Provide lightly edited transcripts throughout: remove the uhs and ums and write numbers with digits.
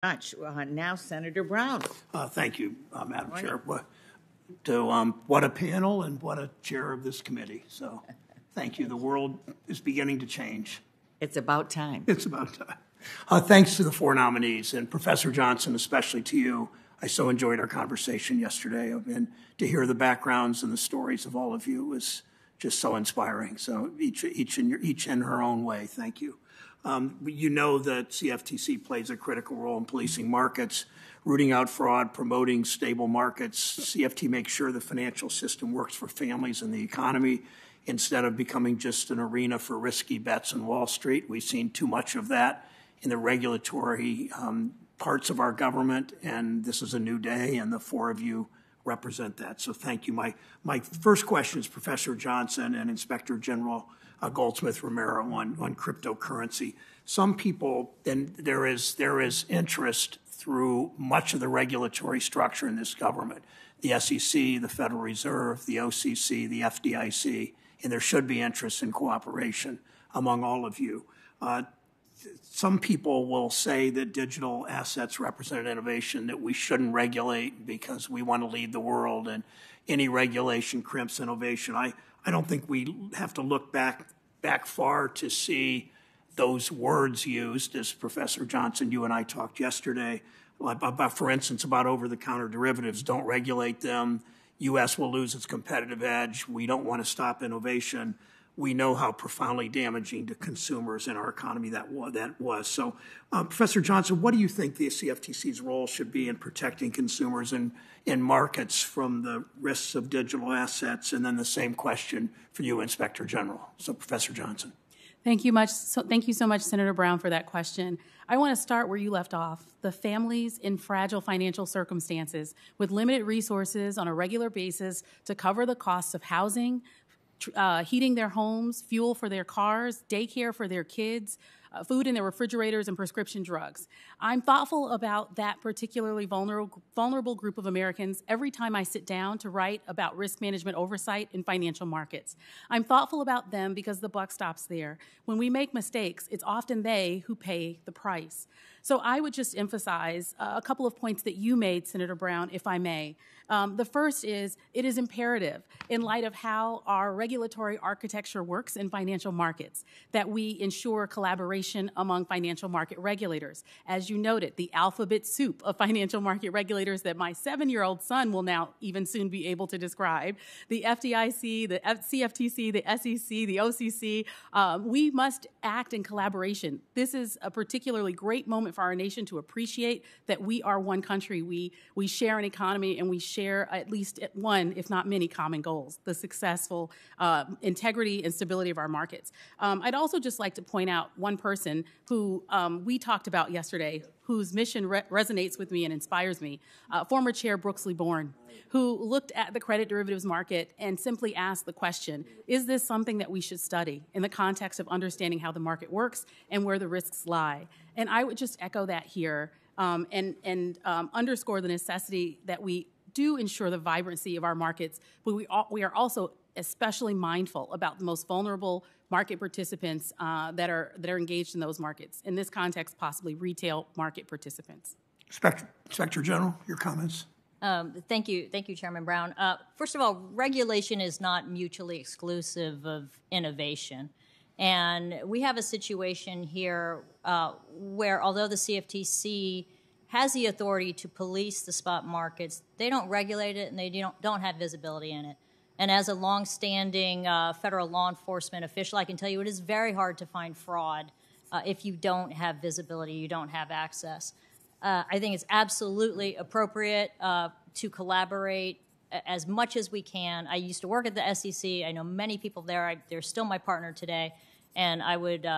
Much. Now, Senator Brown. Thank you, Madam Chair. What a panel and what a chair of this committee. So thank you. The world is beginning to change. It's about time. It's about time. Thanks to the four nominees and Professor Johnson, especially to you. I so enjoyed our conversation yesterday, and to hear the backgrounds and the stories of all of you was just so inspiring. So each in her own way. Thank you. You know that CFTC plays a critical role in policing markets, rooting out fraud, promoting stable markets. CFT makes sure the financial system works for families and the economy instead of becoming just an arena for risky bets on Wall Street. We've seen too much of that in the regulatory parts of our government, and this is a new day, and the four of you represent that. So thank you. My first question is Professor Johnson and Inspector General Goldsmith Romero on cryptocurrency. Some people, and there is interest through much of the regulatory structure in this government, the SEC, the Federal Reserve, the OCC, the FDIC, and there should be interest in cooperation among all of you. Some people will say that digital assets represent innovation that we shouldn't regulate because we want to lead the world, and any regulation crimps innovation. I don't think we have to look back far to see those words used, as Professor Johnson, you and I talked yesterday, about, for instance, about over-the-counter derivatives. Don't regulate them. U.S. will lose its competitive edge. We don't want to stop innovation. We know how profoundly damaging to consumers in our economy that was. So, Professor Johnson, what do you think the CFTC's role should be in protecting consumers and in markets from the risks of digital assets? And then the same question for you, Inspector General. So, Professor Johnson. Thank you so much, Senator Brown, for that question. I want to start where you left off. The families in fragile financial circumstances with limited resources on a regular basis to cover the costs of housing, heating their homes, fuel for their cars, daycare for their kids, food in their refrigerators, and prescription drugs. I'm thoughtful about that particularly vulnerable group of Americans every time I sit down to write about risk management oversight in financial markets. I'm thoughtful about them because the buck stops there. When we make mistakes, it's often they who pay the price. So I would just emphasize a couple of points that you made, Senator Brown, if I may. The first is, it is imperative, in light of how our regulatory architecture works in financial markets, that we ensure collaboration among financial market regulators. As you noted, the alphabet soup of financial market regulators that my 7-year-old son will now even soon be able to describe, the FDIC, the CFTC, the SEC, the OCC, we must act in collaboration. This is a particularly great moment for our nation to appreciate that we are one country. We share an economy, and we share at least one, if not many, common goals: the successful integrity and stability of our markets. I'd also just like to point out one person who we talked about yesterday, whose mission resonates with me and inspires me, former Chair Brooksley Born, who looked at the credit derivatives market and simply asked the question, is this something that we should study in the context of understanding how the market works and where the risks lie? And I would just echo that here and underscore the necessity that we do ensure the vibrancy of our markets, but we are also especially mindful about the most vulnerable market participants that are engaged in those markets. In this context, possibly retail market participants. Inspector General, your comments. Thank you, Chairman Brown. First of all, regulation is not mutually exclusive of innovation. And we have a situation here where, although the CFTC has the authority to police the spot markets, they don't regulate it and they don't have visibility in it. And as a longstanding federal law enforcement official, I can tell you it is very hard to find fraud if you don't have visibility, you don't have access. I think it's absolutely appropriate to collaborate as much as we can. I used to work at the SEC. I know many people there. They're still my partner today, and I would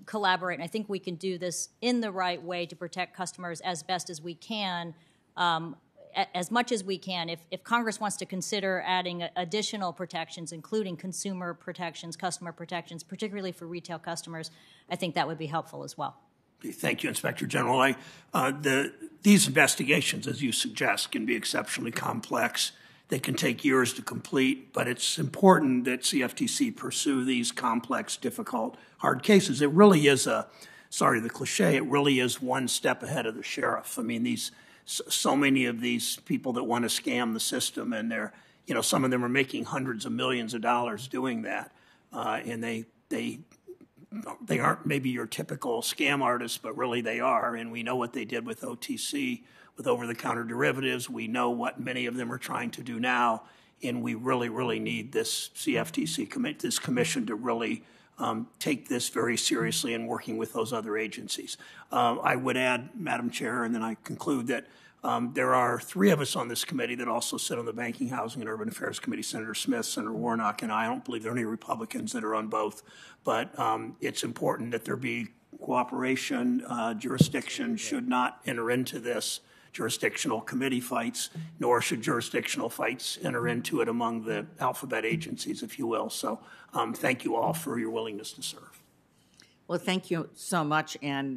collaborate. And I think we can do this in the right way to protect customers as best as we can, as much as we can. If Congress wants to consider adding additional protections, including consumer protections, customer protections, particularly for retail customers, I think that would be helpful as well. Thank you, Inspector General. These investigations, as you suggest, can be exceptionally complex. They can take years to complete, but it's important that CFTC pursue these complex, difficult, hard cases. It really is sorry, the cliche, it really is one step ahead of the sheriff. I mean, so many of these people that want to scam the system, and some of them are making hundreds of millions of dollars doing that, and they aren't maybe your typical scam artists, but really they are. And we know what they did with OTC, with over-the-counter derivatives. We know what many of them are trying to do now, and we really, really need this CFTC this commission to really take this very seriously in working with those other agencies. I would add, Madam Chair, and then I conclude that there are three of us on this committee that also sit on the Banking, Housing, and Urban Affairs Committee, Senator Smith, Senator Warnock, and I don't believe there are any Republicans that are on both. But it's important that there be cooperation. Jurisdiction should not enter into this jurisdictional committee fights, nor should jurisdictional fights enter into it among the alphabet agencies, if you will. So thank you all for your willingness to serve. Well, thank you so much. And